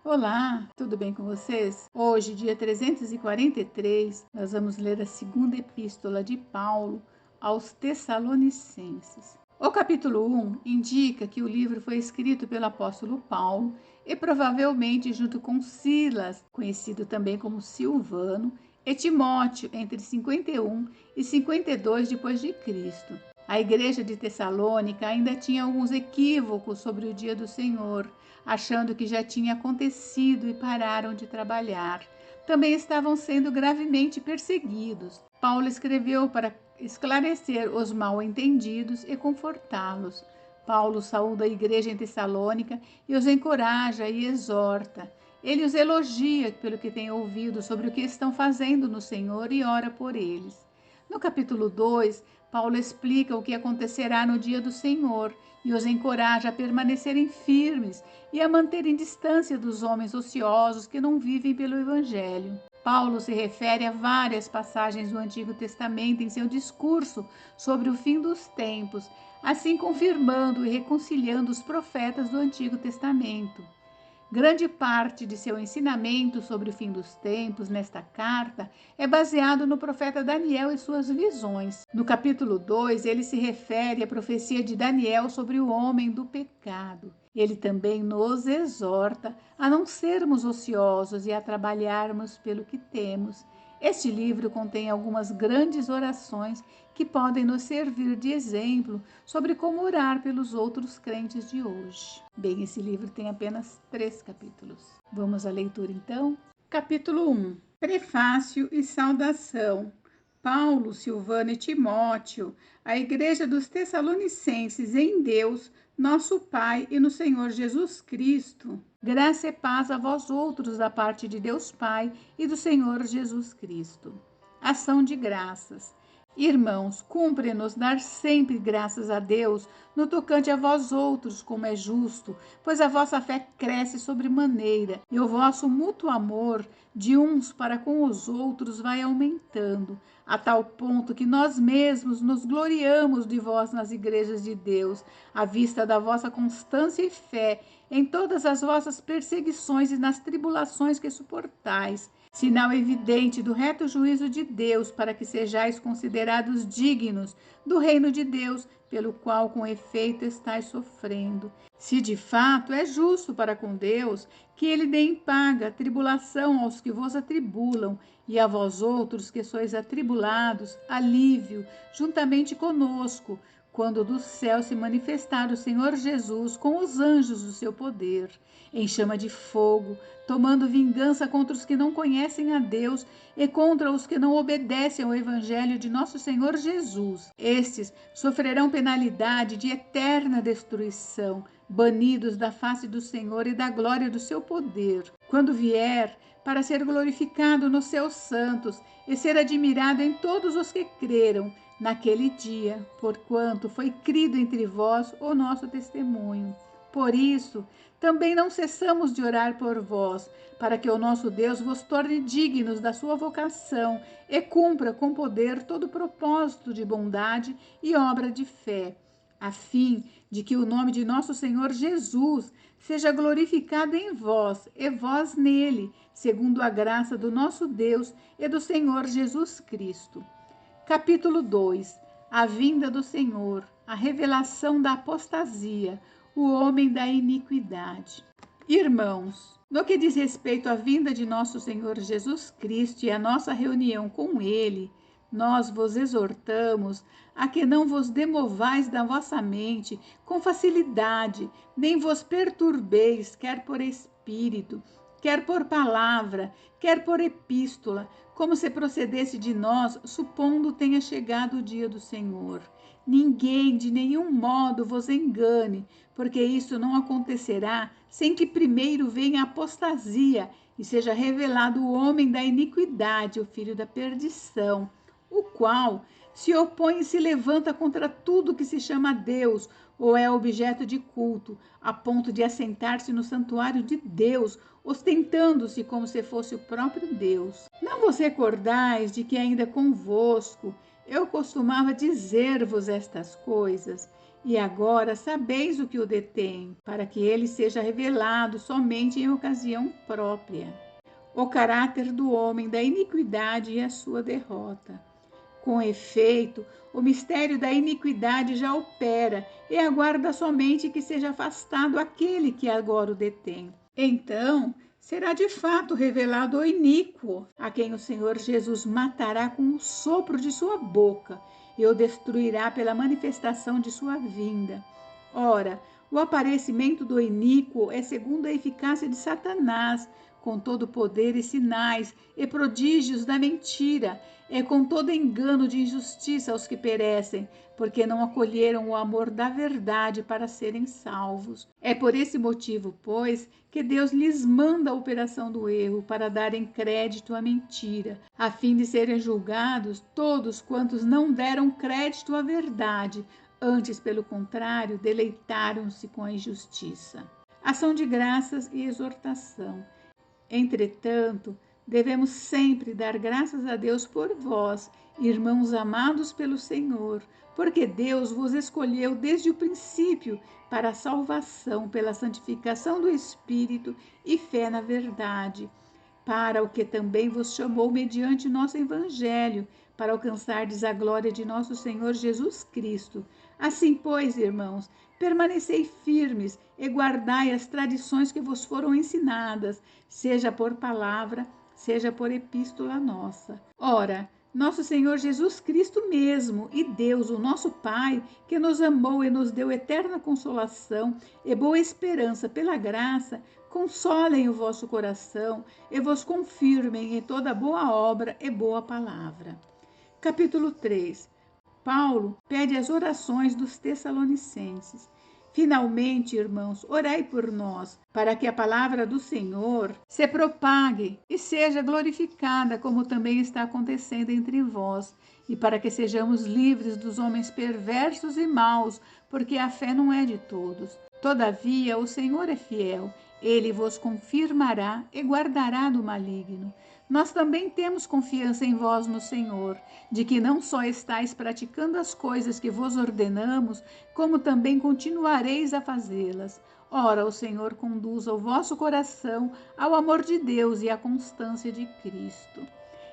Olá, tudo bem com vocês? Hoje, dia 343, nós vamos ler a segunda epístola de Paulo aos Tessalonicenses. O capítulo 1 indica que o livro foi escrito pelo apóstolo Paulo e provavelmente junto com Silas, conhecido também como Silvano, e Timóteo entre 51 e 52 depois de Cristo. A igreja de Tessalônica ainda tinha alguns equívocos sobre o dia do Senhor, achando que já tinha acontecido e pararam de trabalhar. Também estavam sendo gravemente perseguidos. Paulo escreveu para esclarecer os mal-entendidos e confortá-los. Paulo saúda a igreja em Tessalônica e os encoraja e exorta. Ele os elogia pelo que tem ouvido sobre o que estão fazendo no Senhor e ora por eles. No capítulo 2, Paulo explica o que acontecerá no dia do Senhor e os encoraja a permanecerem firmes e a manterem distância dos homens ociosos que não vivem pelo Evangelho. Paulo se refere a várias passagens do Antigo Testamento em seu discurso sobre o fim dos tempos, assim confirmando e reconciliando os profetas do Antigo Testamento. Grande parte de seu ensinamento sobre o fim dos tempos nesta carta é baseado no profeta Daniel e suas visões. No capítulo 2, ele se refere à profecia de Daniel sobre o homem do pecado. Ele também nos exorta a não sermos ociosos e a trabalharmos pelo que temos. Este livro contém algumas grandes orações que podem nos servir de exemplo sobre como orar pelos outros crentes de hoje. Bem, esse livro tem apenas 3 capítulos. Vamos à leitura então? Capítulo 1. Prefácio e saudação. Paulo, Silvano e Timóteo, a igreja dos Tessalonicenses em Deus, nosso Pai e no Senhor Jesus Cristo. Graça e paz a vós outros da parte de Deus Pai e do Senhor Jesus Cristo. Ação de graças. Irmãos, cumpre-nos dar sempre graças a Deus no tocante a vós outros, como é justo, pois a vossa fé cresce sobremaneira e o vosso mútuo amor de uns para com os outros vai aumentando, a tal ponto que nós mesmos nos gloriamos de vós nas igrejas de Deus, à vista da vossa constância e fé em todas as vossas perseguições e nas tribulações que suportais, sinal evidente do reto juízo de Deus, para que sejais considerados dignos do reino de Deus, pelo qual com efeito estáis sofrendo. Se de fato é justo para com Deus, que ele dê em paga tribulação aos que vos atribulam, e a vós outros que sois atribulados, alívio, juntamente conosco, quando do céu se manifestar o Senhor Jesus com os anjos do seu poder, em chama de fogo, tomando vingança contra os que não conhecem a Deus e contra os que não obedecem ao Evangelho de nosso Senhor Jesus. Estes sofrerão penalidade de eterna destruição, banidos da face do Senhor e da glória do seu poder, quando vier para ser glorificado nos seus santos e ser admirado em todos os que creram naquele dia, porquanto foi crido entre vós o nosso testemunho. Por isso, também não cessamos de orar por vós, para que o nosso Deus vos torne dignos da sua vocação e cumpra com poder todo o propósito de bondade e obra de fé, a fim de que o nome de nosso Senhor Jesus seja glorificado em vós e vós nele, segundo a graça do nosso Deus e do Senhor Jesus Cristo. Capítulo 2. A vinda do Senhor, a revelação da apostasia, o homem da iniquidade. Irmãos, no que diz respeito à vinda de nosso Senhor Jesus Cristo e à nossa reunião com ele, nós vos exortamos a que não vos demovais da vossa mente com facilidade, nem vos perturbeis, quer por espírito, quer por palavra, quer por epístola, como se procedesse de nós, supondo tenha chegado o dia do Senhor. Ninguém de nenhum modo vos engane, porque isso não acontecerá sem que primeiro venha a apostasia e seja revelado o homem da iniquidade, o filho da perdição, o qual se opõe e se levanta contra tudo que se chama Deus ou é objeto de culto, a ponto de assentar-se no santuário de Deus, ostentando-se como se fosse o próprio Deus. Não vos recordais de que ainda convosco eu costumava dizer-vos estas coisas, E agora sabeis o que o detém, para que ele seja revelado somente em ocasião própria. O caráter do homem da iniquidade e a sua derrota. Com efeito, o mistério da iniquidade já opera e aguarda somente que seja afastado aquele que agora o detém. Então, será de fato revelado o iníquo, a quem o Senhor Jesus matará com o sopro de sua boca e o destruirá pela manifestação de sua vinda. Ora, o aparecimento do iníquo é segundo a eficácia de Satanás, com todo poder e sinais e prodígios da mentira, é com todo engano de injustiça aos que perecem, porque não acolheram o amor da verdade para serem salvos. É por esse motivo, pois, que Deus lhes manda a operação do erro, para darem crédito à mentira, a fim de serem julgados todos quantos não deram crédito à verdade, antes, pelo contrário, deleitaram-se com a injustiça. Ação de graças e exortação. Entretanto, devemos sempre dar graças a Deus por vós, irmãos amados pelo Senhor, porque Deus vos escolheu desde o princípio para a salvação pela santificação do Espírito e fé na verdade, para o que também vos chamou mediante nosso Evangelho, para alcançardes a glória de nosso Senhor Jesus Cristo. Assim, pois, irmãos, permanecei firmes e guardai as tradições que vos foram ensinadas, seja por palavra, seja por epístola nossa. Ora, nosso Senhor Jesus Cristo mesmo e Deus, o nosso Pai, que nos amou e nos deu eterna consolação e boa esperança pela graça, consolem o vosso coração e vos confirmem em toda boa obra e boa palavra. Capítulo 3. Paulo pede as orações dos Tessalonicenses. Finalmente, irmãos, orai por nós, para que a palavra do Senhor se propague e seja glorificada, como também está acontecendo entre vós, e para que sejamos livres dos homens perversos e maus, porque a fé não é de todos. Todavia, o Senhor é fiel, ele vos confirmará e guardará do maligno. Nós também temos confiança em vós no Senhor, de que não só estáis praticando as coisas que vos ordenamos, como também continuareis a fazê-las. Ora, o Senhor conduza o vosso coração ao amor de Deus e à constância de Cristo.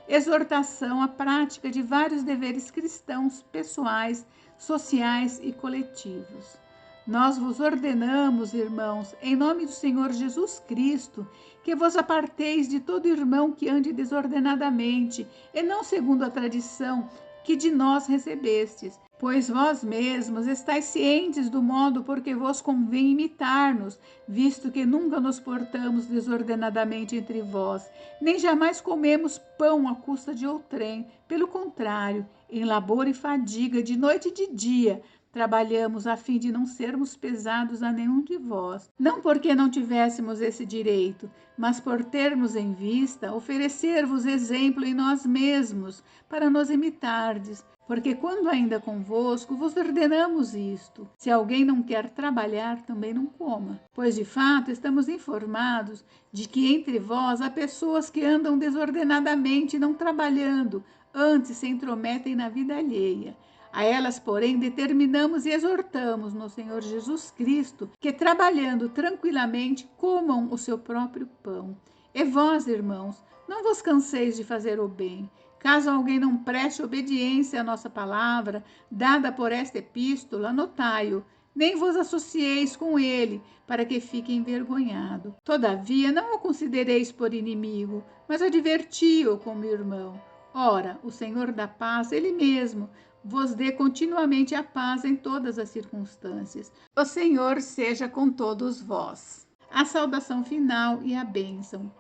Exortação à prática de vários deveres cristãos, pessoais, sociais e coletivos. Nós vos ordenamos, irmãos, em nome do Senhor Jesus Cristo, que vos aparteis de todo irmão que ande desordenadamente, e não segundo a tradição que de nós recebestes, pois vós mesmos estáis cientes do modo por que vos convém imitar-nos, visto que nunca nos portamos desordenadamente entre vós, nem jamais comemos pão à custa de outrem, pelo contrário, em labor e fadiga, de noite e de dia, trabalhamos a fim de não sermos pesados a nenhum de vós, não porque não tivéssemos esse direito, mas por termos em vista oferecer-vos exemplo em nós mesmos, para nos imitardes, porque quando ainda convosco vos ordenamos isto: se alguém não quer trabalhar, também não coma. Pois de fato estamos informados de que entre vós há pessoas que andam desordenadamente, não trabalhando, antes se intrometem na vida alheia. A elas, porém, determinamos e exortamos no Senhor Jesus Cristo que, trabalhando tranquilamente, comam o seu próprio pão. E vós, irmãos, não vos canseis de fazer o bem. Caso alguém não preste obediência à nossa palavra, dada por esta epístola, anotai-o, nem vos associeis com ele, para que fique envergonhado. Todavia, não o considereis por inimigo, mas adverti-o como irmão. Ora, o Senhor da paz, ele mesmo, vos dê continuamente a paz em todas as circunstâncias. O Senhor seja com todos vós. A saudação final e a bênção.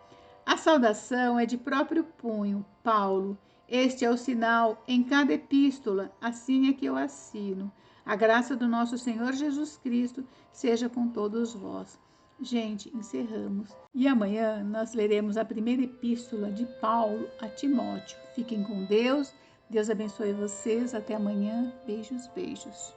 A saudação é de próprio punho, Paulo. Este é o sinal em cada epístola, assim é que eu assino. A graça do nosso Senhor Jesus Cristo seja com todos vós. Gente, encerramos. E amanhã nós leremos a primeira epístola de Paulo a Timóteo. Fiquem com Deus. Deus abençoe vocês. Até amanhã. Beijos, beijos.